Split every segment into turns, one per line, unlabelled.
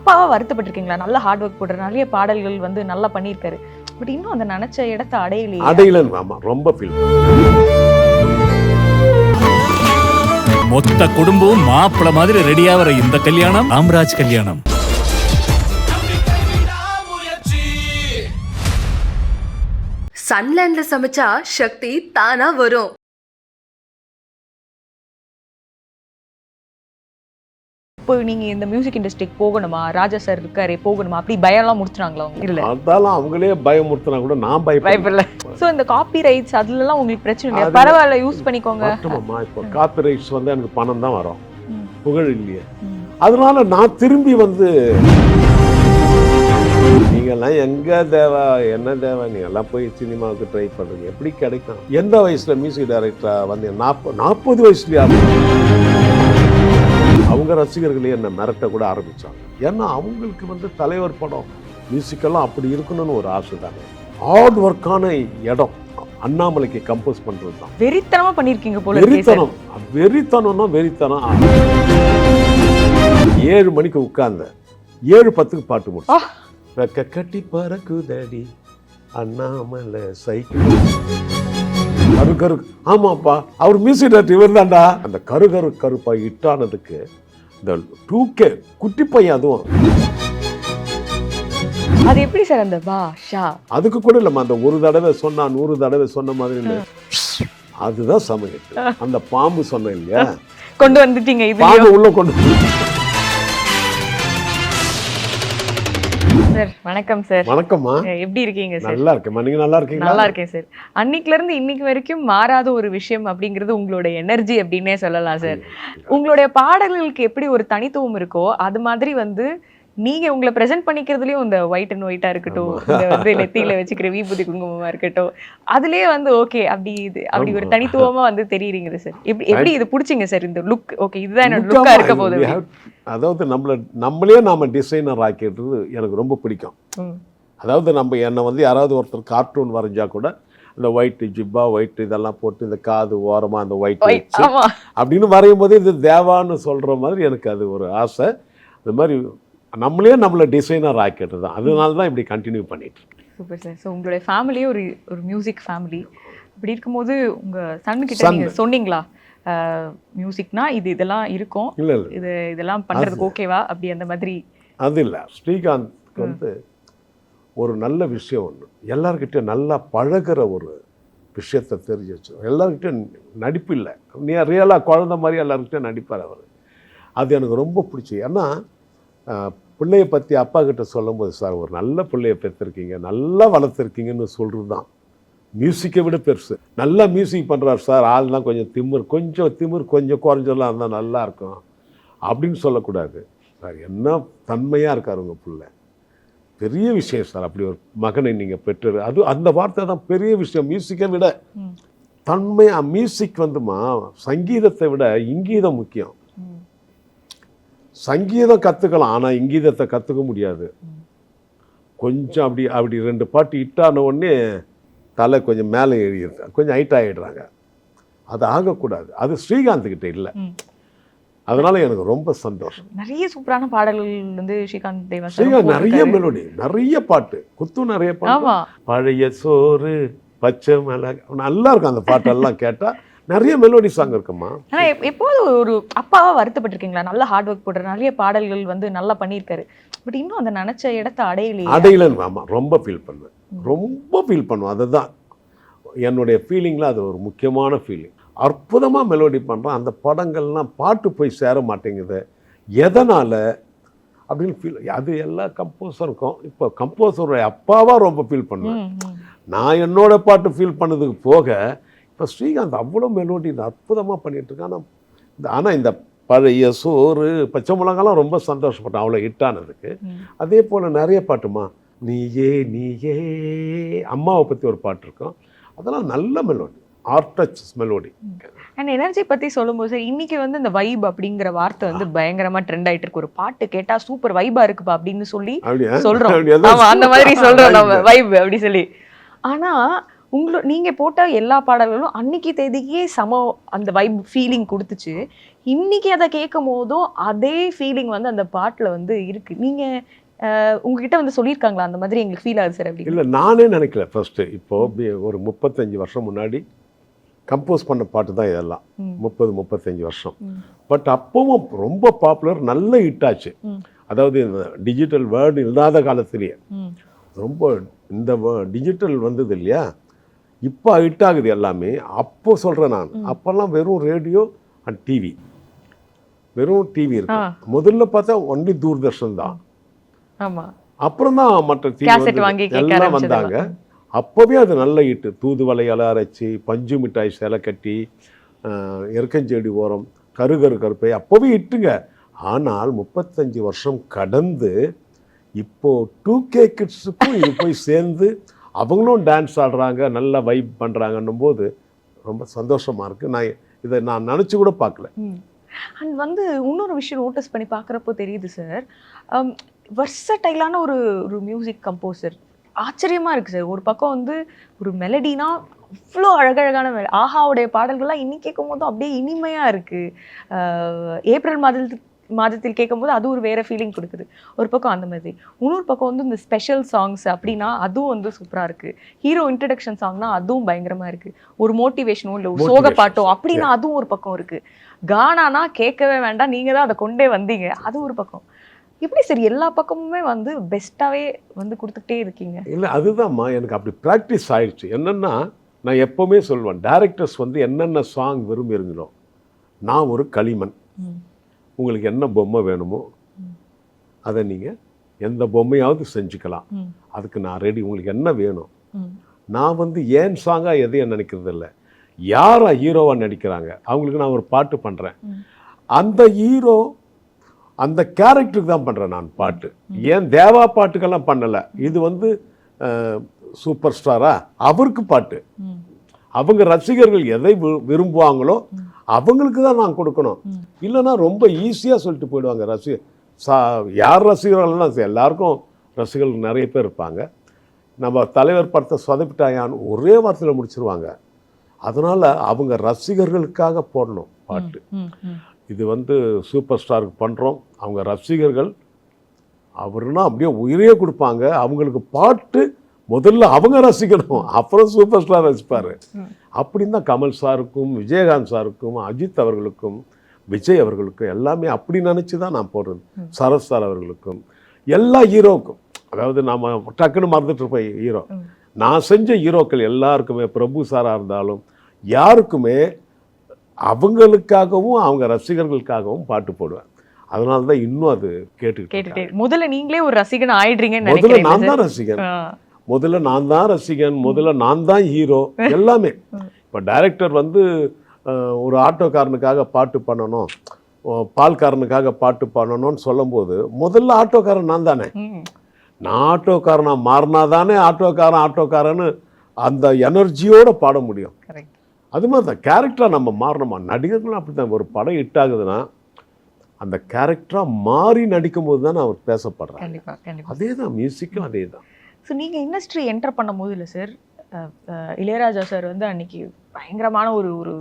அப்பாவா வருத்தப்பட்டிருக்கீங்களா? நல்ல hard work போடுற நிறைய பாடல்கள் வந்து நல்லா பண்ணியிருக்காரு, பட் இன்னும் அந்த நினைச்ச இடத்த
அடையலன்னு. ஆமா, ரொம்ப ஃபீல்.
மொத்த குடும்பம் மாப்பிள்ள மாதிரி ரெடியாகிற இந்த கல்யாணம் ராம்ராஜ் கல்யாணம்.
சன்லேண்ட்ல சமைச்சா சக்தி தானா வரும்.
இப்போ நீங்க இந்த மியூசிக் இண்டஸ்ட்ரிக்கு போகணுமா, ராஜா சார் இருக்காரு போகணுமா, அப்படி பயம்லாம் முடிச்சுறாங்களா அவங்க? இல்ல,
அதெல்லாம் அவங்களே பயமுறுத்தினா கூட நான்
பயப்படல. சோ இந்த காப்பி ரைட்ஸ் அதுலலாம் உங்களுக்கு பிரச்சனை இல்லையா? பரவாயில்ல, யூஸ் பண்ணிக்கோங்க.
இப்போ காப்பி ரைட்ஸ் வந்து எனக்கு பணம் தான் வரும், புகழ் இல்லையே. அதனால நான் திரும்பி வந்து நீங்கெல்லாம் எங்க தேவை என்ன தேவை, நீ எல்லாம் போய் சினிமாவுக்கு ட்ரை பண்றீங்க, எப்படி கிடைக்கும்? எந்த வயசுல மியூசிக் டைரக்டரா வந்து 40 வயசுலயா அவங்க ரசிகர்களே என்ன மிரட்ட கூட ஆரம்பிச்சாங்க. ஏன்னா அவங்களுக்கு வந்து தலைவர் படம் மியூசிக்கெல்லாம் அப்படி இருக்கணும்னு ஒரு ஆசை தானே. ஹார்ட் ஒர்க்கான இடம் அண்ணாமலைக்கு கம்போஸ் பண்றது தான்.
வெறித்தனமா பண்ணிருக்கீங்க போல.
வெறித்தனம்னா வெறித்தனம். 7 மணிக்கு உட்கார்ந்த 7:10 பாட்டு முடிச்சு. கட்டி பறக்குதடி அண்ணாமலை சைக்கிள் கரு. ஆமாப்பா, அவர் மியூசிக் டைரக்டர் இவர் தான்டா. அந்த கருப்பா இட்டானதுக்கு இந்த 2K குட்டி பையன், அதுவும்
அது எப்படி சார் அந்த பாஷா?
அதுக்கு கூட இல்லம்மா, அந்த ஒரு தடவை சொன்னா 100 தடவை சொன்ன மாதிரி இல்லை, அதுதான் சமயம். அந்த பாம்பு சொன்ன இல்லையா,
கொண்டு வந்துட்டீங்க. இது
பாம்பு உள்ள கொண்டு.
சார் வணக்கம் சார்.
வணக்கம்மா,
எப்படி இருக்கீங்க சார்?
நல்லா இருக்கேம்மா, நீங்க நல்லா இருக்கீங்களா?
நல்லா இருக்கேன் சார். அன்னைக்குல இருந்து இன்னைக்கு வரைக்கும் மாறாத ஒரு விஷயம் அப்படிங்கிறது உங்களோட எனர்ஜி அப்படின்னே சொல்லலாம் சார். உங்களுடைய பாடல்களுக்கு எப்படி ஒரு தனித்துவம் இருக்கோ அது மாதிரி வந்து நீங்க உங்களை பிரசன்ட் பண்ணிக்கிறதுலயும் இந்த ஒயிட் அண்ட் ஒயிட்டா இருக்கட்டும், இந்த வந்து நெத்தியில வச்சுக்கிற விபூதி குங்குமமா இருக்கட்டும், அதுலயே வந்து ஓகே அப்படி ஒரு தனித்துவமா வந்து தெரியுறீங்க சார். எப்படி இது பிடிச்சிங்க சார் இந்த லுக்? ஓகே, இதுதான் என்னோட லுக்கா இருக்க போகுது.
அதாவது நம்மளே நாம டிசைனர் ஆக்கிடுறது எனக்கு ரொம்ப பிடிக்கும். அதாவது என்னை வந்து யாராவது ஒருத்தர் கார்ட்டூன் வரைஞ்சா கூட இந்த ஒயிட் ஜிப்பா ஒயிட் இதெல்லாம் போட்டு இந்த காது ஓரமா அந்த ஒயிட் அப்படின்னு வரையும் போது இது தேவான்னு சொல்ற மாதிரி எனக்கு அது ஒரு ஆசை. அது மாதிரி நம்மளை டிசைனர் ஆக்கிட்டு தான். அதனால தான் இப்படி கண்டினியூ பண்ணிட்டு இருக்கேன்.
Super sir. ஸோ உங்களுடைய ஃபேமிலியே ஒரு மியூசிக் ஃபேமிலி. அப்படி இருக்கும்போது உங்க சன்னுக்கிட்ட நீங்க சொன்னீங்களா மியூசிக்னா இதெல்லாம் இருக்கும்,
இல்லை
இதெல்லாம் பண்றதுக்கு ஓகேவா அப்படி அந்த மாதிரி?
அது இல்லை, ஸ்ரீகாந்த் வந்து ஒரு நல்ல விஷயம் ஒன்று, எல்லாருக்கிட்ட நல்லா பழகிற ஒரு விஷயத்தை தெரிஞ்சு வச்சு. எல்லாருக்கிட்ட நடிப்பு இல்லை, நீ ரியலாக குழந்த மாதிரி எல்லாருக்கிட்ட நடிப்பார் அவர். அது எனக்கு ரொம்ப பிடிச்சி. ஏன்னா பிள்ளையை பற்றி அப்பா கிட்ட சொல்லும்போது, சார் ஒரு நல்ல பிள்ளையை பெற்றிருக்கீங்க, நல்லா வளர்த்துருக்கீங்கன்னு சொல்கிறது தான் மியூசிக்கை விட பெருசு. நல்லா மியூசிக் பண்ணுறாரு சார், ஆள்லாம் கொஞ்சம் திமிர் கொஞ்சம் குறைஞ்செல்லாம் இருந்தால் நல்லா இருக்கும் அப்படின்னு சொல்லக்கூடாது சார். என்ன தன்மையாக இருக்கார் உங்கள் பிள்ளை, பெரிய விஷயம் சார். அப்படி ஒரு மகனை நீங்கள் பெற்று, அது அந்த வார்த்தை தான் பெரிய விஷயம். மியூசிக்கை விட தன்மையாக மியூசிக் வந்துமா, சங்கீதத்தை விட இங்கீதம் முக்கியம். சங்கீதம் கற்றுக்கலாம், ஆனால் இங்கீதத்தை கற்றுக்க முடியாது. கொஞ்சம் அப்படி 2 பாட்டு இட்டான உடனே தலை கொஞ்சம் மேலே ஏறிடுது, கொஞ்சம் ஹைட் ஆகிடுறாங்க. அது ஆகக்கூடாது. அது ஸ்ரீகாந்த்கிட்ட இல்லை. அதனால எனக்கு ரொம்ப சந்தோஷம்.
நிறைய சூப்பரான பாடல்கள் வந்து ஸ்ரீகாந்த்
நிறைய மெலோடி, நிறைய பாட்டு, குத்து நிறைய பாட்டு. பழைய சோறு பச்சை மிளகாய் நல்லா இருக்கும் அந்த பாட்டெல்லாம் கேட்டால். நிறைய மெலோடி சாங் இருக்குமா.
ஆனா எப்போது ஒரு அப்பாவா வருத்தப்பட்டிருக்கீங்களா? நல்ல ஹார்ட் ஒர்க் போடுற நிறைய பாடல்கள் வந்து நல்லா பண்ணியிருக்காரு, பட் இன்னும் அந்த நினைச்ச இடத்த அடையலன்னு.
ஆமா, ரொம்ப ஃபீல் பண்ணுவேன். அதுதான் என்னுடைய ஃபீலிங்கில் அது ஒரு முக்கியமான ஃபீலிங். அற்புதமாக மெலோடி பண்ணுறான். அந்த படங்கள்லாம் பாட்டு போய் சேர மாட்டேங்குது, எதனால் அப்படின்னு ஃபீல். அது எல்லா கம்போசருக்கும். இப்போ கம்போசருடைய அப்பாவாக ரொம்ப ஃபீல் பண்ணுவேன் நான். என்னோட பாட்டு ஃபீல் பண்ணதுக்கு போக இப்போ ஸ்ரீகாந்த் அவ்வளோ மெலோடி அற்புதமாக பண்ணிகிட்ருக்கான். ஆனால் இந்த பழைய சோறு பச்சை மிளகாலாம் ரொம்ப சந்தோஷப்பட்டேன் அவ்வளோ ஹிட்டானதுக்கு. அதே போல் நிறைய பாட்டுமா, நீயே அம்மாவை பற்றி ஒரு பாட்டு இருக்கும், அதெல்லாம் நல்ல மெலோடி, ஆர்டச் மெலோடி.
அண்ட் எனர்ஜி பற்றி சொல்லும்போது சார், இன்னைக்கு வந்து இந்த வைப் அப்படிங்கிற வார்த்தை வந்து பயங்கரமாக ட்ரெண்ட் ஆகிட்டு இருக்கு. ஒரு பாட்டு கேட்டால் சூப்பர் வைபாக இருக்குப்பா அப்படின்னு சொல்லி சொல்கிறோம். அந்த மாதிரி சொல்கிறோம் நம்ம வைப் அப்படி சொல்லி. ஆனால் நீங்க போட்ட எல்லா பாடல்களும் அன்னைக்கு தேதிக்கே அந்த வைப் ஃபீலிங் கொடுத்துச்சு. இன்னைக்கு அதை கேட்கும் போதும் அதே ஃபீலிங் வந்து அந்த பாட்டுல வந்து இருக்கு. நீங்க உங்ககிட்ட வந்து சொல்லியிருக்காங்களா அந்த மாதிரி எங்களுக்கு ஃபீல் ஆகுது சார் அப்படின்னு?
இல்லை, நானே நினைக்கல ஃபர்ஸ்ட்டு. இப்போது ஒரு 35 வருஷம் முன்னாடி கம்போஸ் பண்ண பாட்டு தான் இதெல்லாம். 35 வருஷம். பட் அப்பவும் ரொம்ப பாப்புலர், நல்ல ஹிட் ஆச்சு. அதாவது இந்த டிஜிட்டல் வேர்டு இல்லாத காலத்திலேயே ரொம்ப இந்த டிஜிட்டல் வந்தது இல்லையா, இப்போ ஹிட் ஆகுது எல்லாமே. அப்போ சொல்கிறேன் நான், அப்போல்லாம் வெறும் ரேடியோ அண்ட் டிவி, வெறும் டிவி இருக்கு. முதல்ல பார்த்தா ஒன்லி தூர்தர்ஷன் தான். அப்புறம் தான் மற்ற டிவி எல்லாம் வந்தாங்க. அப்போவே அது நல்ல ஹிட்டு. தூதுவளை இலை அரைச்சி, பஞ்சு மிட்டாய் சேலை கட்டி, எருக்கஞ்செடி ஓரம், கரு கருப்பை, அப்போவே ஹிட்டுங்க. ஆனால் 35 வருஷம் கடந்து இப்போ 2K கிட்ஸுக்கும் இது போய் சேர்ந்து அவங்களும் டான்ஸ் ஆடுறாங்க, நல்லா வைப் பண்ணுறாங்கன்னும் போது ரொம்ப சந்தோஷமாக இருக்குது. இதை நான் நினச்சி கூட பார்க்கல.
அண்ட் வந்து இன்னொரு விஷயம் நோட்டீஸ் பண்ணி பார்க்குறப்போ தெரியுது சார், வர்சடைலான ஒரு மியூசிக் கம்போசர். ஆச்சரியமாக இருக்குது சார். ஒரு பக்கம் வந்து ஒரு மெலடினா அவ்வளோ அழகழகான ஆஹாவுடைய பாடல்கள்லாம் இன்னைக்கு கேட்கும் போதும் அப்படியே இனிமையாக இருக்குது. ஏப்ரல் மாதத்தில் கேட்கும்போது அது ஒரு வேறு ஃபீலிங் கொடுக்குது. ஒரு பக்கம் அந்த மாதிரி. இன்னொரு பக்கம் வந்து இந்த ஸ்பெஷல் சாங்ஸ் அப்படின்னா அதுவும் வந்து சூப்பராக இருக்குது. ஹீரோ இன்ட்ரடக்ஷன் சாங்னா அதுவும் பயங்கரமாக இருக்குது. ஒரு மோட்டிவேஷனோ இல்லை ஒரு சோக பாட்டோ அப்படின்னா அதுவும் ஒரு பக்கம் இருக்குது. கானானா கேட்கவே வேண்டாம், நீங்கள் தான் அதை கொண்டே வந்தீங்க, அது ஒரு பக்கம். எப்படி சரி எல்லா பக்கமுமே வந்து பெஸ்ட்டாகவே வந்து கொடுத்துக்கிட்டே இருக்கீங்க?
இல்லை, அதுதான்மா எனக்கு அப்படி ப்ராக்டிஸ் ஆயிடுச்சு. என்னென்னா, நான் எப்போவுமே சொல்லுவேன், டைரக்டர்ஸ் வந்து என்னென்ன சாங் விரும்புகிறீங்களோ, நான் ஒரு களிமண். உங்களுக்கு என்ன பொம்மை வேணுமோ அதை நீங்கள் எந்த பொம்மையாவது செஞ்சுக்கலாம், அதுக்கு நான் ரெடி. உங்களுக்கு என்ன வேணும், நான் வந்து ஏன் சாங்காக எதையும் நினைக்கிறது இல்லை, யாரா ஹீரோவாக நடிக்கிறாங்க அவங்களுக்கு நான் ஒரு பாட்டு பண்ணுறேன். அந்த ஹீரோ அந்த கேரக்டருக்கு தான் பண்ணுறேன் நான் பாட்டு. ஏன் தேவா பாட்டுக்கெல்லாம் பண்ணலை. இது வந்து சூப்பர் ஸ்டாரா, அவருக்கு பாட்டு. அவங்க ரசிகர்கள் எதை விரும்புவாங்களோ அவங்களுக்கு தான் நான் கொடுக்கணும். இல்லைன்னா ரொம்ப ஈஸியாக சொல்லிட்டு போயிடுவாங்க. யார் ரசிகர்கள்லாம் எல்லாருக்கும் ரசிகர்கள் நிறைய பேர் இருப்பாங்க. நம்ம தலைவர் படத்தை சொதப்பிட்டாயான்னு ஒரே வார்த்தையில் முடிச்சிருவாங்க. அதனால் அவங்க ரசிகர்களுக்காக போடணும் பாட்டு. இது வந்து சூப்பர் ஸ்டாருக்கு பண்ணுறோம், அவங்க ரசிகர்கள் அவருன்னா அப்படியே உயிரே கொடுப்பாங்க. அவங்களுக்கு பாட்டு முதல்ல அவங்க ரசிக்கணும், அப்புறம் சூப்பர் ஸ்டார் ரசிப்பார். அப்படின்னு தான் கமல் சாருக்கும், விஜயகாந்த் சாருக்கும், அஜித் அவர்களுக்கும், விஜய் அவர்களுக்கும் எல்லாமே அப்படி நினச்சி தான் நான் போடுறது. சரத் சார் அவர்களுக்கும், எல்லா ஹீரோவுக்கும். அதாவது நம்ம டக்குன்னு மறந்துட்டு இருப்போம் ஹீரோ. நான் செஞ்ச ஹீரோக்கள் எல்லாருக்குமே, பிரபு சாராக இருந்தாலும் யாருக்குமே அவங்களுக்காகவும் அவங்க ரசிகர்களுக்காகவும் பாட்டு போடுவேன். அதனால தான் இன்னும் அது கேட்டுக்கிட்டு.
முதல்ல நீங்களே ஒரு ரசிகன் ஆயிடுறீங்கன்னு
முதல்ல நான் தான் ரசிகன், முதல்ல நான் தான் ஹீரோ எல்லாமே. இப்போ டைரக்டர் வந்து ஒரு ஆட்டோக்காரனுக்காக பாட்டு பண்ணணும், பால்காரனுக்காக பாட்டு பண்ணணும்னு சொல்லும்போது முதல்ல ஆட்டோக்காரன் நான் தானே. நான் ஆட்டோக்காரனாக மாறினா தானே ஆட்டோக்காரன்னு அந்த எனர்ஜியோடு பாட முடியும். அது மாதிரி தான் கேரக்டராக நம்ம மாறணுமா. நடிகர்களும் அப்படி தான். ஒரு படம் ஹிட் ஆகுதுன்னா அந்த கேரக்டராக மாறி நடிக்கும்போது தான் அவர் பேசப்படுறேன். அதே தான் மியூசிக்கும் அதே தான்.
ஸோ நீங்கள் இண்டஸ்ட்ரி என்டர் பண்ணும்போது இல்லை சார், இளையராஜா சார் வந்து அன்னைக்கு பயங்கரமான ஒரு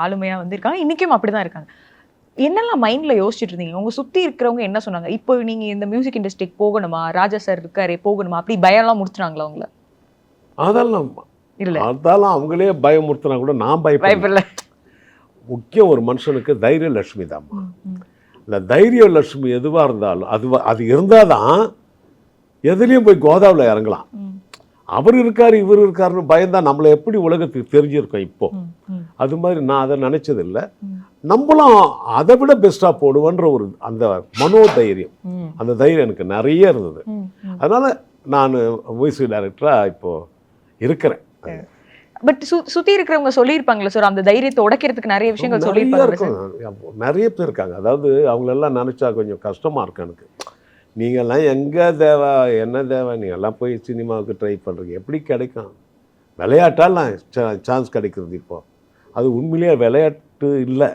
ஆளுமையாக வந்திருக்காங்க, இன்றைக்கும் அப்படி தான் இருக்காங்க. என்னெல்லாம் மைண்டில் யோசிச்சுட்டு இருந்தீங்க? உங்கள் சுற்றி இருக்கிறவங்க என்ன சொன்னாங்க? இப்போ நீங்கள் இந்த மியூசிக் இண்டஸ்ட்ரிக்கு போகணுமா, ராஜா சார் இருக்காரே போகணுமா, அப்படி பயம்லாம் முடிச்சுனாங்களா உங்களை?
அதெல்லாம் இல்லை, அதெல்லாம் அவங்களே பயமுறுத்தினா கூட நான் பயப்படல. முக்கியம் ஒரு மனுஷனுக்கு தைரிய லட்சுமி தான்மா. இந்த தைரிய லட்சுமி எதுவாக இருந்தாலும் அது இருந்தால் தான் எதுலேயும் போய் கோதாவில் இறங்கலாம். அவர் இருக்கார் இவர் இருக்காருன்னு பயந்தான் நம்மளை எப்படி உலகத்துக்கு தெரிஞ்சிருக்கோம் இப்போ. அது மாதிரி நான் அதை நினச்சதில்லை. நம்மளும் அதை விட பெஸ்ட்டாக போடுவேன்ற ஒரு அந்த மனோதைரியம், அந்த தைரியம் எனக்கு நிறைய இருந்தது. அதனால் நான் மியூசிக் டைரக்டராக இப்போது இருக்கிறேன்.
பட் சுற்றி இருக்கிறவங்க சொல்லியிருப்பாங்களே சார், அந்த தைரியத்தை உடைக்கிறதுக்கு நிறைய விஷயங்கள் சொல்லியிருப்பாங்க.
நிறைய பேர் இருக்காங்க. அதாவது அவங்களெல்லாம் நினச்சா கொஞ்சம் கஷ்டமாக இருக்கு எனக்கு. நீங்கள்லாம் எங்கே தேவை, என்ன தேவை, நீங்கள்லாம் போய் சினிமாவுக்கு ட்ரை பண்ணுறீங்க, எப்படி கிடைக்கும்? விளையாட்டாலாம் சான்ஸ் கிடைக்கிறது இப்போது. அது உண்மையிலேயே விளையாட்டு இல்லை,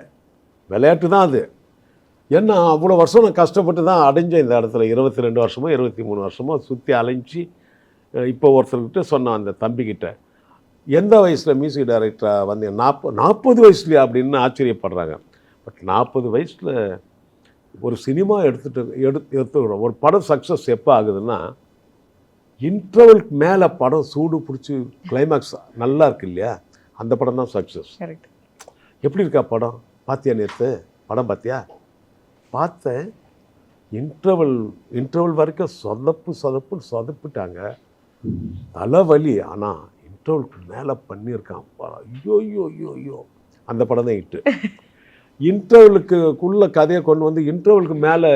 விளையாட்டு தான் அது. ஏன்னா அவ்வளோ வருஷம் நான் கஷ்டப்பட்டு தான் அடைஞ்சேன் இந்த இடத்துல. 22 வருஷமோ 23 வருஷமோ சுற்றி அலைஞ்சி இப்போ ஒருத்தர்கிட்ட சொன்னான், அந்த தம்பிக்கிட்ட, எந்த வயசில் மியூசிக் டைரக்டராக வந்தீங்க? 40 வயசுலையா அப்படின்னு ஆச்சரியப்படுறாங்க. பட் 40 வயசில் ஒரு சினிமா எடுத்துக்கிறோம். ஒரு படம் சக்ஸஸ் எப்போ ஆகுதுன்னா, இன்டர்வலுக்கு மேலே படம் சூடு பிடிச்சி கிளைமேக்ஸ் நல்லா இருக்கு இல்லையா, அந்த படம் தான் சக்ஸஸ்.
கரெக்ட்.
எப்படி இருக்கா படம்? பார்த்தியா நேற்று படம்? பார்த்தியா? பார்த்தேன். இன்டர்வல் வரைக்கும் சொதப்புன்னு சொதப்பிட்டாங்க. தலைவலி. ஆனால் இன்டர்வலுக்கு மேலே பண்ணியிருக்கான். ஐயோ ஐயோ ஐயோ ஐயோ, அந்த படம் தான் ஹிட்டு. இன்டர்வலுக்குள்ள கதையை கொண்டு வந்து இன்டர்வலுக்கு மேலே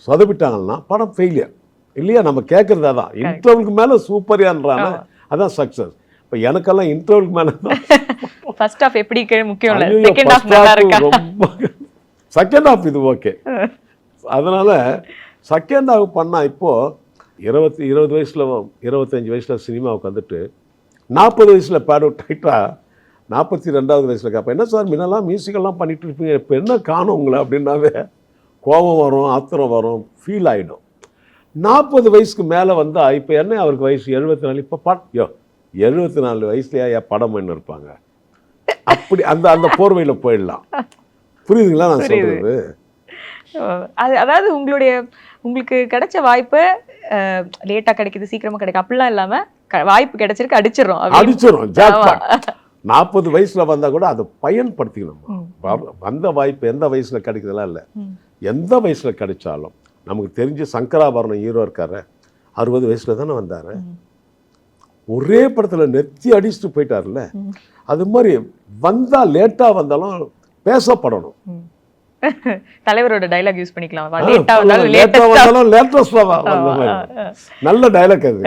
சொதப்பிட்டாங்கன்னா படம் ஃபெயிலியர் இல்லையா? நம்ம கேட்குறது அதான். இன்டர்வலுக்கு மேலே சூப்பரியான்றாங்க, அதான் சக்ஸஸ். இப்போ எனக்கெல்லாம் இன்டர்வலுக்கு மேலே தான்.
ஃபர்ஸ்ட் ஹாஃப் எப்படி முக்கியம் இல்லை, செகண்ட் ஹாஃப் நல்லா இருக்கா?
ரொம்ப செகண்ட் ஹாஃப் இது ஓகே. அதனால் செகண்ட் ஹாஃப் பண்ணால் இப்போது 20 வயசில் 25 வயசில் சினிமாவுக்கு வந்துட்டு 40 வயசில் பேட் அவுட் ஆகிட்டா 42வது வயசில் கேட்பேன், என்ன சார் முன்னெல்லாம் மியூசிக்கெல்லாம் பண்ணிட்டு இருப்பீங்க, இப்போ என்ன காணும் உங்களை அப்படின்னாவே கோபம் வரும், ஆத்திரம் வரும், ஃபீல் ஆகிடும். 40 வயசுக்கு மேலே வந்தால் இப்போ என்ன அவருக்கு வயசு 74. இப்போ 74 வயசுலையா படம் பண்ணி இருப்பாங்க. அப்படி அந்த போர்வையில் போயிடலாம். புரியுதுங்களா நான் சொல்கிறது?
அதாவது உங்களுக்கு கிடைச்ச வாய்ப்பு லேட்டாக கிடைக்குது, சீக்கிரமாக கிடைக்கும் அப்படிலாம் இல்லாமல் வாய்ப்பு கிடைச்சிருக்கு, அடிச்சிடறோம் ஜாக்பாட். 40 வயசில் வந்தால் கூட அதை பயன்படுத்திக்கணும். வந்த வாய்ப்பு எந்த வயசில் கிடைக்கிறதுலாம் இல்லை, எந்த வயசில் கிடைச்சாலும். நமக்கு தெரிஞ்சு சங்கராபரணம் ஹீரோ இருக்காரு, 60 வயசில் தானே வந்தார். ஒரே படத்தில் நெத்தி அடிச்சுட்டு போயிட்டார்ல. அது மாதிரி வந்தால் லேட்டாக வந்தாலும் பேசப்படணும். தலைவரோட டைலாக் யூஸ் பண்ணிக்கலாம்,
நல்ல டைலாக் அது.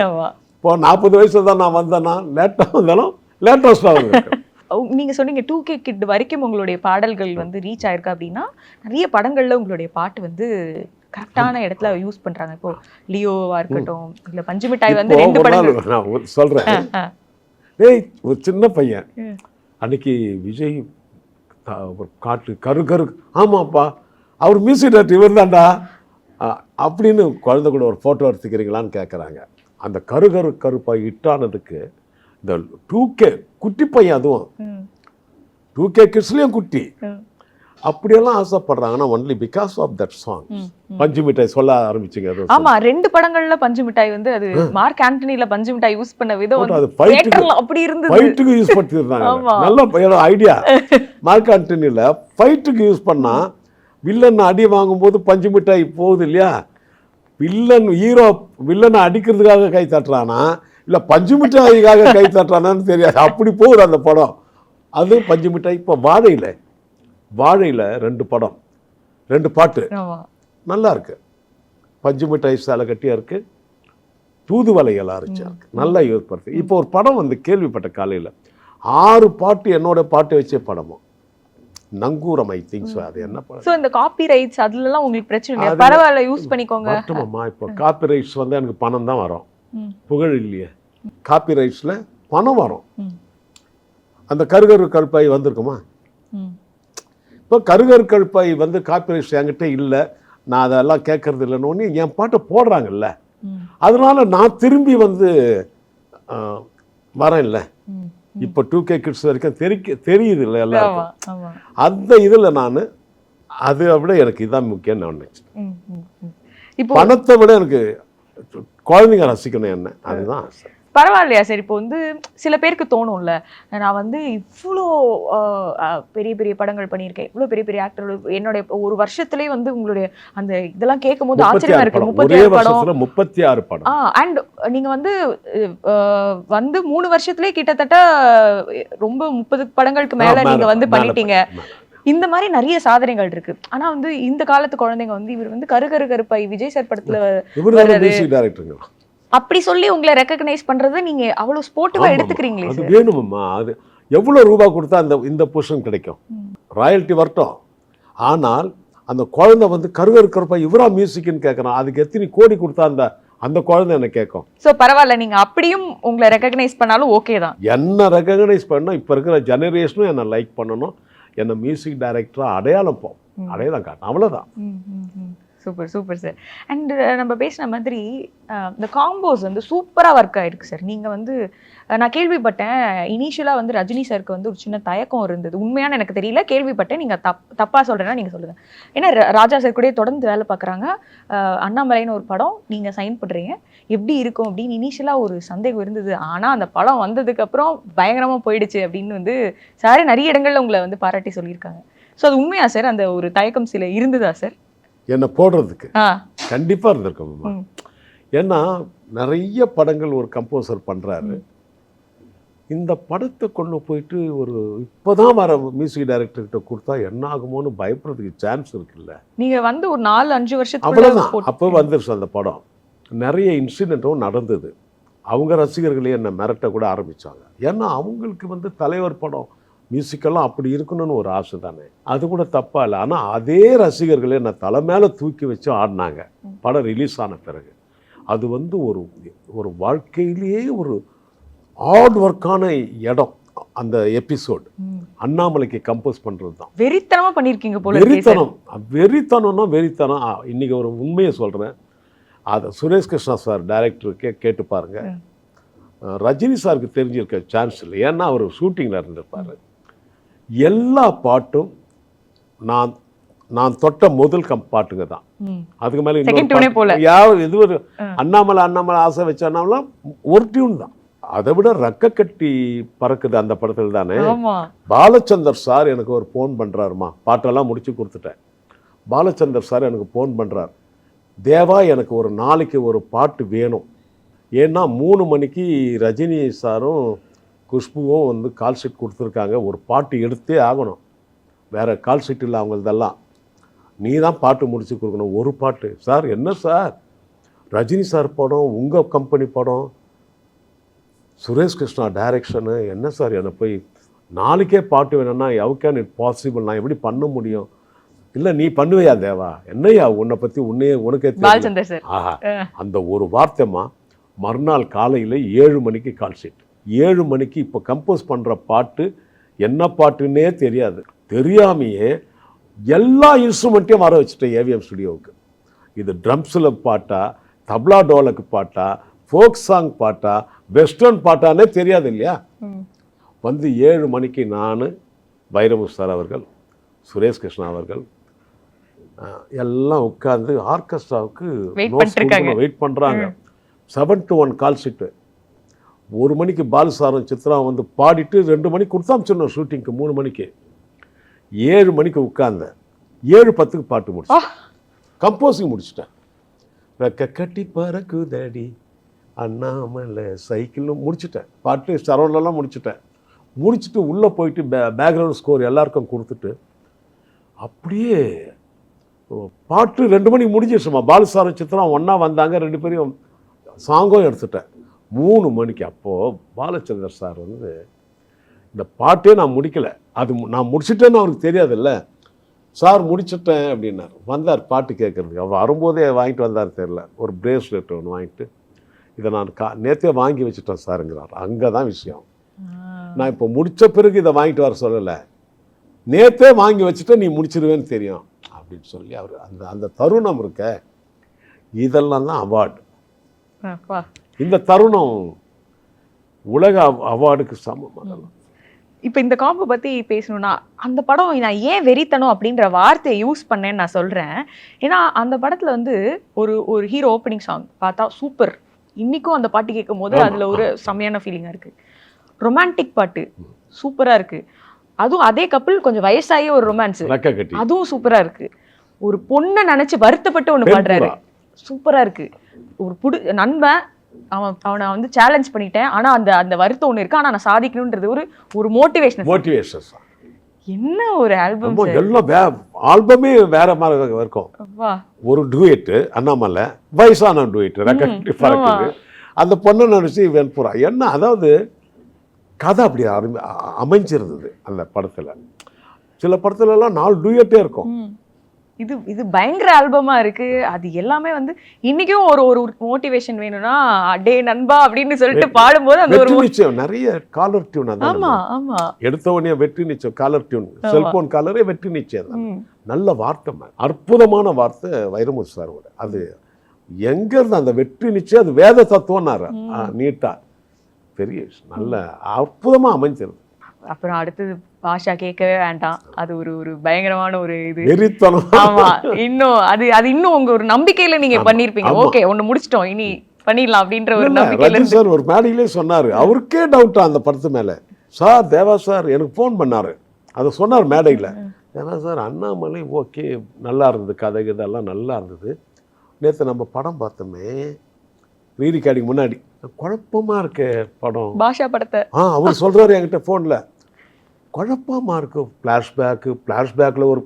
இப்போ 40 வயசுல தான் நான் வந்தேன்னா லேட்டாக வந்தாலும் லேட்டஸ்டாக.
நீங்க சொன்னீங்க 2K கிட் வரைக்கும் உங்களுடைய பாடல்கள் வந்து ரீச் ஆயிருக்கு அப்படின்னா, நிறைய படங்கள்ல உங்களுடைய பாட்டு வந்து கரெக்டான இடத்துல யூஸ் பண்றாங்க. இப்போ லியோவா இருக்கட்டும், இல்ல பஞ்சு மிட்டாய் வந்து 2 படங்கள்
நான் சொல்றேன். ஒரு சின்ன பையன் அன்னைக்கு விஜய் காட்டு கரு ஆமாப்பா அவர் மியூசிக் டைரக்டர் இவர் தான்டா அப்படின்னு குழந்தை கூட ஒரு ஃபோட்டோ எடுத்துக்கிறீங்களான்னு கேட்குறாங்க. அந்த கருப்பாய் ஹிட்டானதுக்கு இந்த 2K குட்டி பையன், அதுவும் 2K கிட்ஸ்லேயும் குட்டி, அப்படியெல்லாம் ஆசைப்படுறாங்கன்னா only because of that song. பஞ்சு மிட்டாய் சொல்ல ஆரம்பிச்சிங்க. அது
ஆமா, 2 படங்கள்ல பஞ்சு மிட்டாய் வந்து அது மார்க் ஆண்டனில பஞ்சு மிட்டாய் யூஸ் பண்ண விதம்
அது
அப்படி இருந்தது.
ஃபைட்டுக்கு யூஸ் பண்ணிருந்தாங்க. நல்ல ஐடியா. மார்க் ஆண்டனில ஃபைட்டுக்கு யூஸ் பண்ணா வில்லன் அடி வாங்கும்போது பஞ்சு மிட்டாய் போகுது இல்லையா, ஹீரோ வில்லனை அடிக்கிறதுக்காக கை தட்டுறானா இல்லை பஞ்சு மிட்டாய்க்காக கை தட்டுறானான்னு தெரியாது, அப்படி போகுது அந்த படம். அது பஞ்சு மிட்டாய். இப்போ வாழையில் 2 படம் 2 பாட்டு நல்லா இருக்கு. பஞ்சு மிட்டாய் சேலை கட்டியா இருக்கு, தூதுவளையெல்லாம் அரைச்சா இருக்கு, நல்லா யூஸ் பண்ணுது. இப்போ ஒரு படம் வந்து கேள்விப்பட்ட காலையில் 6 பாட்டு என்னோட பாட்டு வச்சே படமும் நங்கூரம், ஐ திங்க் ஸோ. அது என்ன படம்?
ஸோ இந்த காப்பி ரைட்ஸ் அதுலலாம் உங்களுக்கு பிரச்சனை இல்லை, பரவாயில்ல யூஸ் பண்ணிக்கோங்க.
மட்டுமாம்மா இப்போ காப்பி ரைட்ஸ் வந்து எனக்கு பணம் தான் வரும், புகழ் இல்லையே. காப்பி ரைட்ஸில் பணம் வரும். அந்த கருப்பாய் வந்திருக்குமா? இப்போ கருப்பாய் வந்து காப்பி ரைட்ஸ் என்கிட்ட இல்லை, நான் அதெல்லாம் கேட்கறது இல்லைன்னு என் பாட்டை போடுறாங்கல்ல, அதனால நான் திரும்பி வந்து வரேன் இல்லை. இப்போ 2K கிட்ஸ் வரைக்கும் தெரியுது இல்லை எல்லாருக்கும். அந்த இதில் நான் அதை விட எனக்கு இதான் முக்கியம் நான் நினைச்சேன். பணத்தை விட எனக்கு குழந்தைங்க ரசிக்கணும் என்ன, அதுதான்.
பரவாயில்லையா சார்? இப்போ வந்து சில பேருக்கு தோணும்ல, நான் வந்து இவ்வளோ பெரிய பெரிய படங்கள் பண்ணியிருக்கேன், இவ்வளோ பெரிய பெரிய ஆக்டர்கள், என்னுடைய ஒரு வருஷத்துலேயே வந்து உங்களுடைய அந்த இதெல்லாம் கேட்கும் போது ஆச்சரியமா இருக்கு.
36 படம்.
அண்ட் நீங்க வந்து 3 வருஷத்துலேயே கிட்டத்தட்ட ரொம்ப 30 படங்களுக்கு மேல நீங்க வந்து பண்ணிட்டீங்க. இந்த மாதிரி நிறைய சாதனைகள் இருக்கு. ஆனா வந்து இந்த காலத்து குழந்தைங்க வந்து இவர் வந்து கருப்பாய் விஜய் சார் படத்துல அப்படி சொல்லி உங்களை ரெகக்னைஸ் பண்றது நீங்க அவ்வளவு ஸ்போர்ட்டிவா எடுத்துக்கிறீங்களே.
அது வேணுமம்மா. அது எவ்வளவு ரூபாய் கொடுத்தா இந்த பொசிஷன் கிடைக்கும், ராயல்ட்டி வரட்டும். ஆனால் அந்த குழந்தை வந்து கருப்பாய் இவரா மியூசிக்னு கேட்கறான், அதுக்கு எத்தனை கோடி கொடுத்தா அந்த குழந்தை என்ன கேட்கும்.
ஸோ பரவாயில்ல, நீங்க அப்படியும் உங்களை ரெகக்னைஸ் பண்ணாலும் ஓகே தான்.
என்ன ரெகக்னைஸ் பண்ணணும், இப்போ இருக்கிற ஜெனரேஷனும் என்னை லைக் பண்ணணும், என்னை மியூசிக் டைரக்டராக அடையாளம் காட்டணும், அவ்வளோதான்.
Super super sir. அண்ட் நம்ம பேசின மாதிரி இந்த காம்போஸ் வந்து சூப்பராக ஒர்க் ஆயிருக்கு சார். நீங்கள் வந்து நான் கேள்விப்பட்டேன் இனிஷியலாக வந்து ரஜினி சாருக்கு வந்து ஒரு சின்ன தயக்கம் இருந்தது. உண்மையான எனக்கு தெரியல, கேள்விப்பட்டேன். நீங்கள் தப்பாக சொல்கிறேன்னா நீங்கள் சொல்லுங்கள். ஏன்னா ராஜா சார் கூட தொடர்ந்து வேலை பார்க்குறாங்க. அண்ணாமலைன்னு ஒரு படம் நீங்கள் சைன் பண்ணுறீங்க, எப்படி இருக்கும் அப்படின்னு இனிஷியலாக ஒரு சந்தேகம் இருந்தது. ஆனால் அந்த படம் வந்ததுக்கப்புறம் பயங்கரமாக போயிடுச்சு அப்படின்னு வந்து சாரே நிறைய இடங்களில் உங்களை வந்து பாராட்டி சொல்லியிருக்காங்க. ஸோ அது உண்மையா சார்? அந்த ஒரு தயக்கம் சில இருந்ததா சார்
என்னை போடுறதுக்கு? கண்டிப்பாக இருந்திருக்கோம். ஏன்னா நிறைய படங்கள் ஒரு கம்போசர் பண்ணுறாரு. இந்த படத்தை கொண்டு போயிட்டு ஒரு இப்போதான் வர மியூசிக் டைரக்டர்கிட்ட கொடுத்தா என்ன ஆகுமோன்னு பயப்படுறதுக்கு சான்ஸ் இருக்குல்ல.
நீங்கள் வந்து ஒரு 4-5 வருஷத்துக்கு
அவ்வளோதான். அப்போ வந்துருச்சு அந்த படம். நிறைய இன்சிடென்ட்டும் நடந்தது. அவங்க ரசிகர்களே என்னை மிரட்ட கூட ஆரம்பித்தாங்க. ஏன்னா அவங்களுக்கு வந்து தலைவர் படம் மியூசிக்கெல்லாம் அப்படி இருக்கணும்னு ஒரு ஆசை தானே. அது கூட தப்பாக இல்லை. ஆனால் அதே ரசிகர்களே என்னை தலை மேலே தூக்கி வச்சு ஆடினாங்க படம் ரிலீஸ் ஆன பிறகு. அது வந்து ஒரு வாழ்க்கையிலேயே ஒரு ஹார்ட் ஒர்க்கான இடம் அந்த எபிசோடு. அண்ணாமலைக்கு கம்போஸ் பண்ணுறது தான்
வெறித்தனமாக பண்ணியிருக்கீங்க போல.
வெறித்தனம்னா வெறித்தனம். இன்றைக்கி ஒரு உண்மையை சொல்கிறேன். அதை சுரேஷ் கிருஷ்ணா சார் டைரக்டருக்கே கேட்டு பாருங்க. ரஜினி சாருக்கு தெரிஞ்சிருக்க சான்ஸ் இல்லை. ஏன்னா அவர் ஷூட்டிங்கில் இருந்திருப்பார். எல்லா பாட்டும் நான் தொட்ட முதல் பாட்டுங்க தான். அதுக்கு மேலே இது ஒரு அண்ணாமலை ஆசை வச்சானாலாம் ஒரு டியூன் தான். அதை விட ரக்க கட்டி பறக்குது அந்த படத்தில் தானே. பாலச்சந்தர் சார் எனக்கு ஒரு ஃபோன் பண்ணுறாருமா, பாட்டெல்லாம் முடிச்சு கொடுத்துட்டேன். பாலச்சந்தர் சார் எனக்கு ஃபோன் பண்ணுறார், தேவா எனக்கு ஒரு நாளைக்கு ஒரு பாட்டு வேணும். ஏன்னா 3 மணிக்கு ரஜினி சாரும் குஷ்புவும் வந்து கால் ஷீட் கொடுத்துருக்காங்க, ஒரு பாட்டு எடுத்தே ஆகணும், வேறு கால் ஷீட் இல்லை அவங்களதெல்லாம், நீ தான் பாட்டு முடிச்சு கொடுக்கணும் ஒரு பாட்டு. சார் என்ன சார், ரஜினி சார் படம், உங்கள் கம்பெனி படம், சுரேஷ் கிருஷ்ணா டைரக்ஷனு, என்ன சார் என்னை போய் நாளைக்கே பாட்டு வேணும்னா ஹவ் கேன் இட் பாசிபிள், நான் எப்படி பண்ண முடியும்? இல்லை நீ பண்ணுவையா தேவா, என்னையா உன்னை பற்றி உனக்கே தெரியும். ஆஹா, அந்த ஒரு வார்த்தைமா மறுநாள் காலையில் 7 மணிக்கு கால் ஷீட். 7 மணிக்கு இப்போ கம்போஸ் பண்ணுற பாட்டு என்ன பாட்டுன்னே தெரியாது. தெரியாமையே எல்லா இன்ஸ்ட்ருமெண்ட்டையும் வர வச்சுட்டேன் ஏவிஎம் ஸ்டுடியோவுக்கு. இது ட்ரம்ஸில் பாட்டா, தப்லா டோலக்கு பாட்டா, ஃபோக் சாங் பாட்டா, வெஸ்டர்ன் பாட்டானே தெரியாது இல்லையா. வந்து 7 மணிக்கு நான், வைரமு சார் அவர்கள், சுரேஷ் கிருஷ்ணா அவர்கள் எல்லாம் உட்கார்ந்து ஆர்கெஸ்ட்ராவுக்கு வெயிட் பண்ணுறாங்க. 7 to 1 கால் ஷீட்டு. 1 மணிக்கு பாலு சாரும் சித்ரா வந்து பாடிட்டு 2 மணிக்கு கொடுத்தா அமிச்சிடணும் ஷூட்டிங்க்கு. 3 மணிக்கு 7 மணிக்கு உட்கார்ந்தேன். 7:10க்கு பாட்டு முடிச்சேன், கம்போசிங் முடிச்சிட்டேன். ரெக்க கட்டி பறக்குதடி அண்ணாமலை சைக்கிளும் முடிச்சுட்டேன். பாட்டு சரவணெல்லாம் முடிச்சுட்டேன். முடிச்சுட்டு உள்ளே போயிட்டு பேக்ரவுண்ட் ஸ்கோர் எல்லாருக்கும் கொடுத்துட்டு அப்படியே பாட்டு 2 மணிக்கு முடிஞ்சிடுச்சுமா. பாலு சாரும் சித்ரா ஒன்றா வந்தாங்க, 2 பேரையும் சாங்கும் எடுத்துட்டேன். 3 மணிக்கு அப்போது பாலச்சந்தர் சார் வந்து இந்த பாட்டே நான் முடிக்கலை, அது நான் முடிச்சிட்டேன்னு அவருக்கு தெரியாதுல்ல. சார் முடிச்சிட்டேன் அப்படின்னார். வந்தார் பாட்டு கேட்குறதுக்கு. அவர் வரும்போதே வாங்கிட்டு வந்தார் தெரில, ஒரு பிரேஸ்லெட் ஒன்று வாங்கிட்டு, இதை நான் நேற்றே வாங்கி வச்சுட்டேன் சாருங்கிறார். அங்கே தான் விஷயம். நான் இப்போ முடித்த பிறகு இதை வாங்கிட்டு வர சொல்லலை, நேற்றே வாங்கி வச்சுட்டு நீ முடிச்சிருவேன்னு தெரியும் அப்படின்னு சொல்லி அவர் அந்த தருணம் இருக்க, இதெல்லாம் தான் அவார்டு. இந்த தருணம் உலக அவார்டுக்கு சமம்.
இப்போ இந்த காம்போ பற்றி பேசணும்னா, அந்த படம் நான் ஏன் வெறித்தனம் அப்படின்ற வார்த்தையை யூஸ் பண்ணேன்னு நான் சொல்கிறேன். ஏன்னா அந்த படத்தில் வந்து ஒரு ஹீரோ ஓப்பனிங் சாங் பார்த்தா சூப்பர். இன்றைக்கும் அந்த பாட்டு கேட்கும் போது அதில் ஒரு செம்மையான ஃபீலிங்காக இருக்குது. ரொமான்டிக் பாட்டு சூப்பராக இருக்குது. அதுவும் அதே கப்பிள் கொஞ்சம் வயசாகி ஒரு ரொமான்ஸு, அதுவும் சூப்பராக இருக்குது. ஒரு பொண்ணை நினச்சி வருத்தப்பட்டு ஒன்று பாடுறாரு, சூப்பராக இருக்குது. ஒரு நண்பன் அவனை வந்து சேலஞ்ச் பண்ணிட்டேன், ஆனால் அந்த வருத்தம் ஒன்று இருக்கு, ஆனால் நான் சாதிக்கணுன்றது ஒரு மோட்டிவேஷன். என்ன ஒரு ஆல்பம்,
எல்லாம் ஆல்பமே வேற மாதிரி இருக்கும். ஒரு டூயட்டு அண்ணாமலை, வயசான டூயட்டு, ரெக்கட்டி பறக்குது, அந்த பொண்ணை நினைச்சு வெண்புறா. என்ன அதாவது கதை அப்படி அமைஞ்சிருந்தது அந்த படத்துல. சில படத்துல எல்லாம் 4 டூயட்டே இருக்கும்.
இது பயங்கர ஆல்பமா இருக்கு. அது எல்லாமே வந்து இன்னைக்கும் ஒரு மோட்டிவேஷன் வேணும்னா டே நண்பா அப்படின்னு சொல்லிட்டு பாடும்போது அந்த ஒரு
நிச்சயம் நிறைய காலர் டியூன்.
ஆமா ஆமா,
எடுத்த உடனே வெற்றி நிச்சயம் காலர் டியூன், செல்போன் காலரே வெற்றி நிச்சயம். நல்ல வார்த்தை அற்புதமான வார்த்தை வைரமுத்து சாரோட. அது எங்கேருந்து அந்த வெற்றி நிச்சயம் அது வேத தத்துவம்னாரு நீட்டாக பெரிய நல்ல அற்புதமாக அமைஞ்சிருது.
அப்புறம் அடுத்தது பாஷா கேட்கவே வேண்டாம். அது ஒரு பயங்கரமான ஒரு இது.
வெறித்தனம்.
ஆமா, இன்னும் அது இன்னும் உங்க ஒரு நம்பிக்கையில நீங்க பண்ணிருப்பீங்க. ஓகே, ஒண்ணு முடிச்சிட்டோம், இனி பண்ணிடலாம் அப்படின்ற ஒரு நம்பிக்கையில.
ரஜினி சார் ஒரு மேடையிலே சொன்னாரு, அவருக்கே டவுட்டா அந்த படத்து மேல. சார் தேவா சார் எனக்கு ஃபோன் பண்ணாரு, அதை சொன்னார் மேடையில். தேவா சார் அண்ணாமலை ஓகே நல்லா இருந்தது, கதை இதெல்லாம் நல்லா இருந்தது. நேற்று நம்ம படம் பார்த்தோமே ரீரிகார்டிங் முன்னாடி, குழப்பமா இருக்கு படம்
பாஷா படத்தை.
அவர் சொல்றாரு என்கிட்ட ஃபோனில், குழப்பமா இருக்கு, ஃப்ளாஷ்பேக்கில் ஒரு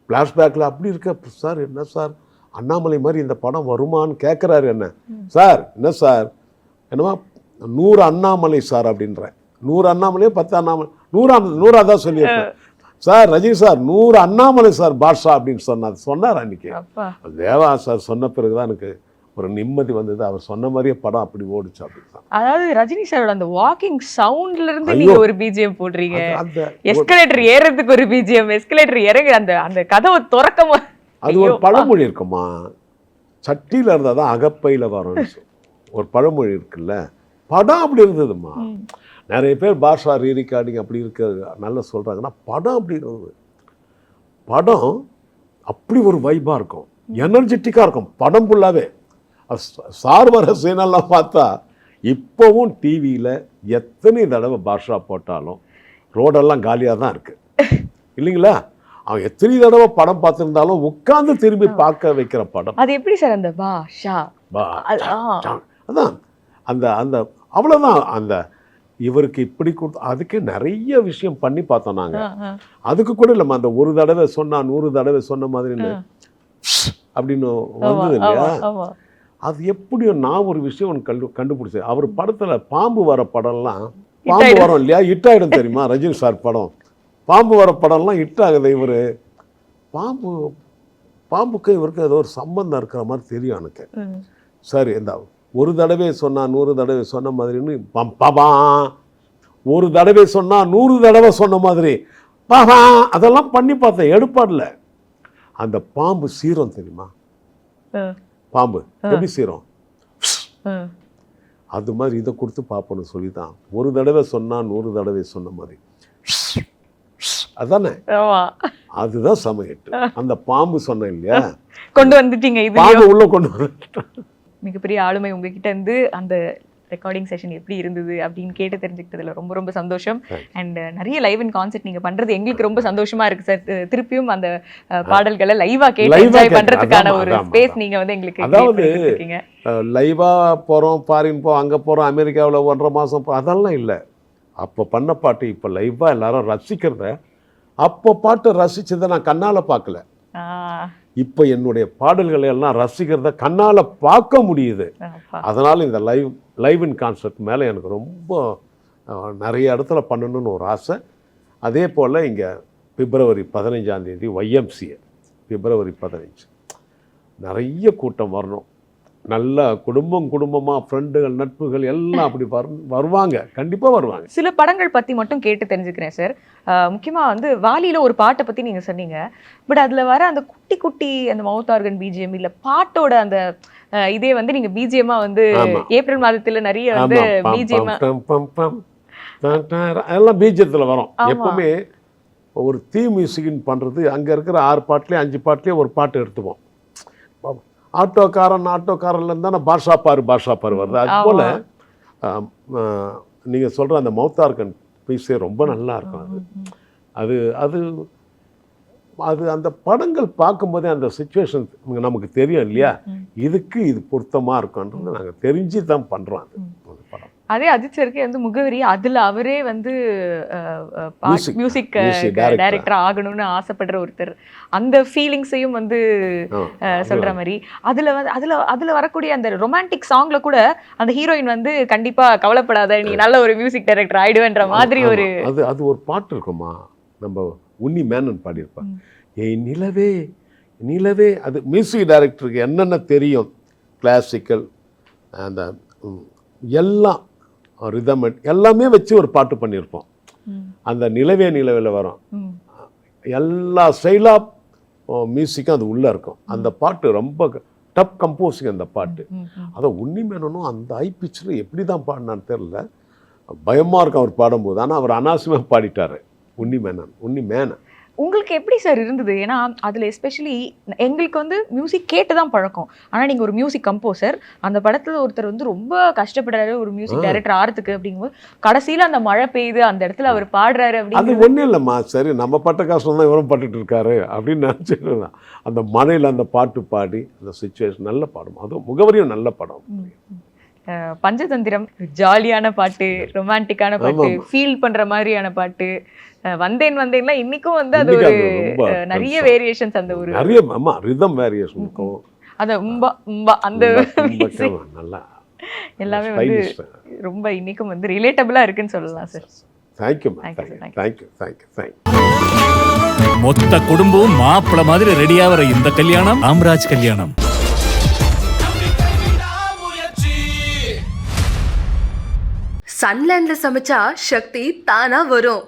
ஃப்ளாஷ்பேக்கில் அப்படி இருக்க சார். என்ன சார் அண்ணாமலை மாதிரி இந்த படம் வருமானு கேட்குறாரு என்ன சார். என்ன சார் என்னவா 100 அண்ணாமலை சார் அப்படின்றேன். 100 அண்ணாமலையே 10 அண்ணாமலை 100 தான் சொல்லியிருக்கேன் sir. Rajini sir 100 Annamalai sir Baasha அப்படின்னு சொன்னார் அன்னைக்கு. தேவா சார் சொன்ன பிறகுதான் எனக்கு ஒரு நிம்மதி வந்தது. அவர் சொன்ன மாதிரியே படம் அப்படி ஓடிச்சு அப்படின்னு.
அதாவது ரஜினி சாரோட அந்த வாக்கிங் சவுண்ட்ல இருந்து நீங்க ஒரு பிஜிஎம் போடுறீங்க, எஸ்கலேட்டர் ஏறதுக்கு ஒரு பிஜிஎம், எஸ்கலேட்டர் இறங்கு அந்த கதவை திறக்கமா.
அது ஒரு பழமொழி இருக்குமா, சட்டியில இருந்தால் தான் அகப்பையில் வரும் ஒரு பழமொழி இருக்குல்ல. படம் அப்படி இருந்ததுமா. நிறைய பேர் பாஷா ரீரிகார்டிங் அப்படி இருக்க நல்லா சொல்கிறாங்கன்னா, படம் அப்படி இருந்தது. படம் அப்படி ஒரு வைப்பாக இருக்கும், எனர்ஜெட்டிக்காக இருக்கும் படம் ஃபுல்லாகவே. சார் வர சீனெல்லாம் பார்த்தா இப்போவும் டிவியில் எத்தனை தடவை பாஷா போட்டாலும் ரோடெல்லாம் காலியாக தான் இருக்குது இல்லைங்களா. அவன் எத்தனை தடவை படம் பார்த்துருந்தாலும் உட்கார்ந்து திரும்பி பார்க்க வைக்கிற படம்.
அது எப்படி சார் அந்த பாஷா
அதான் அந்த அந்த அவ்வளோதான். அந்த இவருக்கு இப்படி கொடுத்து அதுக்கு நிறைய விஷயம் பண்ணி பார்த்தோம் நாங்கள். அதுக்கு கூட இல்லைம்மா, அந்த ஒரு தடவை சொன்னா 100 தடவை சொன்ன மாதிரி அப்படின்னு வந்தது இல்லையா. அது எப்படியோ நான் ஒரு விஷயம் ஒன்று கண்டுபிடிச்சேன். அவர் படத்தில் பாம்பு வர படம்லாம் பாம்பு வரும் இல்லையா, ஹிட்டாயிடும் தெரியுமா. ரஜினி சார் படம் பாம்பு வர படம்லாம் ஹிட் ஆகுது. இவர் பாம்புக்கு இவருக்கு ஏதோ ஒரு சம்பந்தம் இருக்கிற மாதிரி தெரியும் எனக்கு. சரி, இந்த ஒரு தடவை சொன்னா 100 தடவை சொன்ன மாதிரின்னு பாபா, ஒரு தடவை சொன்னா 100 தடவை சொன்ன மாதிரி பாபா, அதெல்லாம் பண்ணி பார்த்தேன். எடுப்பாடல அந்த பாம்பு சீரம் தெரியுமா, பாம்பு எப்படி சீரம், அது மாதிரி இதை கொடுத்து பார்ப்போன்னு சொல்லி தான் ஒரு தடவை சொன்னா 100 தடவை சொன்ன மாதிரி. அதானே, அதுதான் சமயட்டு. அந்த பாம்பு சொன்ன இல்லையா,
கொண்டு வந்துட்டீங்க.
பாம்பு உள்ள கொண்டு வந்துட்டேன்.
மிகப்பெரிய ஆளுமை உங்ககிட்ட இருந்து அந்த ரெக்கார்டிங் செஷன் எப்படி இருந்தது அப்படின்னு கேட்டு தெரிஞ்சுக்கிட்டதுல ரொம்ப ரொம்ப சந்தோஷம். அண்ட் நிறைய லைவ் அண்ட் கான்சர்ட் நீங்க பண்றது எங்களுக்கு ரொம்ப சந்தோஷமா இருக்கு சார். திருப்பியும் அந்த பாடல்களை லைவா கேட்டு என்ஜாய் பண்றதுக்கான ஒரு ஸ்பேஸ் நீங்க வந்து எங்களுக்கு.
அதாவது லைவா போறோம், ஃபாரின் அங்க போறோம், அமெரிக்காவில் 1.5 மாசம் அதெல்லாம் இல்லை. அப்போ பண்ண பாட்டு இப்போ லைவா எல்லாரும் ரசிக்கிறத, அப்போ பாட்டு ரசிச்சதை நான் கண்ணால பார்க்கல. இப்போ என்னுடைய பாடல்களை எல்லாம் ரசிக்கிறத கண்ணால் பார்க்க முடியுது. அதனால் இந்த லைவ் இன் கான்சர்ட் மேலே எனக்கு ரொம்ப நிறைய இடத்துல பண்ணணும்னு ஒரு ஆசை. அதே போல் இங்கே பிப்ரவரி 15 YMCA பிப்ரவரி 15 நிறைய கூட்டம் வரணும். நல்ல குடும்பமாக ஃப்ரெண்டுகள் நட்புகள் எல்லாம் அப்படி வருவாங்க, கண்டிப்பாக வருவாங்க.
சில படங்கள் பற்றி மட்டும் கேட்டு தெரிஞ்சுக்கிறேன் சார். முக்கியமாக வந்து வாலியில் ஒரு பாட்டை பற்றி நீங்கள் சொன்னீங்க. பட் அதில் வர அந்த குட்டி அந்த மவுத் ஆர்கன் பிஜிஎம் இல்லை பாட்டோட அந்த இதே வந்து நீங்கள் பிஜிஎம்மாக வந்து ஏப்ரல் மாதத்தில் நிறைய வந்து பிஜிஎம்
அதெல்லாம் பிஜிஎத்தில் வரும். எப்பவுமே ஒரு தீ மியூசிக்னு பண்ணுறது அங்கே இருக்கிற 6 பாட்டுலேயே 5 பாட்டுலேயே ஒரு பாட்டு எடுத்துப்போம். ஆட்டோக்காரன்லேருந்து தானே பாஷா பாரு வருது. அதுபோல் நீங்கள் சொல்கிற அந்த மவுத் ஆர்கன் பீஸே ரொம்ப நல்லா இருக்கும். அது அது அது அந்த படங்கள் பார்க்கும்போதே அந்த சுச்சுவேஷன் நமக்கு தெரியும் இல்லையா, இதுக்கு இது பொருத்தமாக இருக்கும்ன்றது நாங்கள் தெரிஞ்சு தான் பண்ணுறோம். அது படம்
அதே அஜித் சருக்கு வந்து முகவரி, அதுல அவரே வந்து மியூசிக் டைரக்டர் ஆகணும்னு ஆசைப்படுற ஒருத்தர். அந்த ஃபீலிங்ஸையும் வந்து சொல்ற மாதிரி அதுல வந்து அதுல வரக்கூடிய அந்த ரொமான்டிக் சாங்ல கூட அந்த ஹீரோயின் வந்து கண்டிப்பா கவலைப்படாத, நீ நல்ல ஒரு மியூசிக் டைரக்டர் ஆயிடுவேன்ற மாதிரி ஒரு
அது ஒரு பாட்டு இருக்குமா, நம்ம உன்னி மேனன் பாடியிருப்பான், ஏய் நிலவே நிலவே. அது மியூசிக் டைரக்டருக்கு என்னென்ன தெரியும், கிளாசிக்கல் அந்த எல்லாம் ரிதம் எல்லாமே வச்சு ஒரு பாட்டு பண்ணியிருப்போம். அந்த நிலவே நிலவில் வரும், எல்லா ஸ்டைல் ஆஃப் மியூசிக்கும் அது உள்ளே இருக்கும். அந்த பாட்டு ரொம்ப டப் கம்போசிங் அந்த பாட்டு. அதை உன்னிமேனனும் அந்த ஹை பிச்சில் எப்படி தான் பாடினான்னு தெரில, பயமாக இருக்கும் அவர் பாடும்போது. ஆனால் அவர் அனாவசியமாக பாடிட்டார் உன்னிமேனன்.
உங்களுக்கு எப்படி சார் இருந்தது? ஏன்னா அதில் எஸ்பெஷலி எங்களுக்கு வந்து மியூசிக் கேட்டு தான் பழக்கம். ஆனால் நீங்கள் ஒரு மியூசிக் கம்போசர், அந்த படத்தில் ஒருத்தர் வந்து ரொம்ப கஷ்டப்படுறாரு ஒரு மியூசிக் டைரக்டர் ஆறதுக்கு. அப்படிங்கும்போது கடைசியில் அந்த மழை பெய்யுது, அந்த இடத்துல அவர் பாடுறாரு.
அது
அப்படின்னு
ஒன்றும் இல்லைம்மா, சரி நம்ம பட்ட கஷ்டம் தான் இவரும் பட்டுட்டு இருக்காரு அப்படின்னு நினச்சிட்டு அந்த மழையில் அந்த பாட்டு பாடி அந்த சுச்சுவேஷன் நல்ல படம். அதுவும் முகவரியும் நல்ல படம்.
பஞ்சதந்திரம் ஜாலியான பாட்டு, ரொமான்டிக்கான பாட்டு, ஃபீல் பண்ற மாதிரியான பாட்டு. வந்தேன் வந்தேன்லாம் இன்னைக்கும் வந்து அது ஒரு நிறைய வேரியேஷன்ஸ், அந்த ஒரு
நிறைய ரிதம் வேரியேஷன் இருக்கும்.
அந்த உம்பா உம்பா அந்த
நல்லா
எல்லாமே வந்து ரொம்ப இன்னைக்கும் வந்து ரிலேட்டபிளா இருக்குன்னு சொல்லலாம் சார்.
தேங்க்யூ.
மொத்த குடும்பம் மாப்பிள்ள மாதிரி ரெடியாகிற இந்த கல்யாணம் ராம்ராஜ் கல்யாணம்.
சன்லேண்ட்ல சமைச்சா சக்தி தானா வரும்.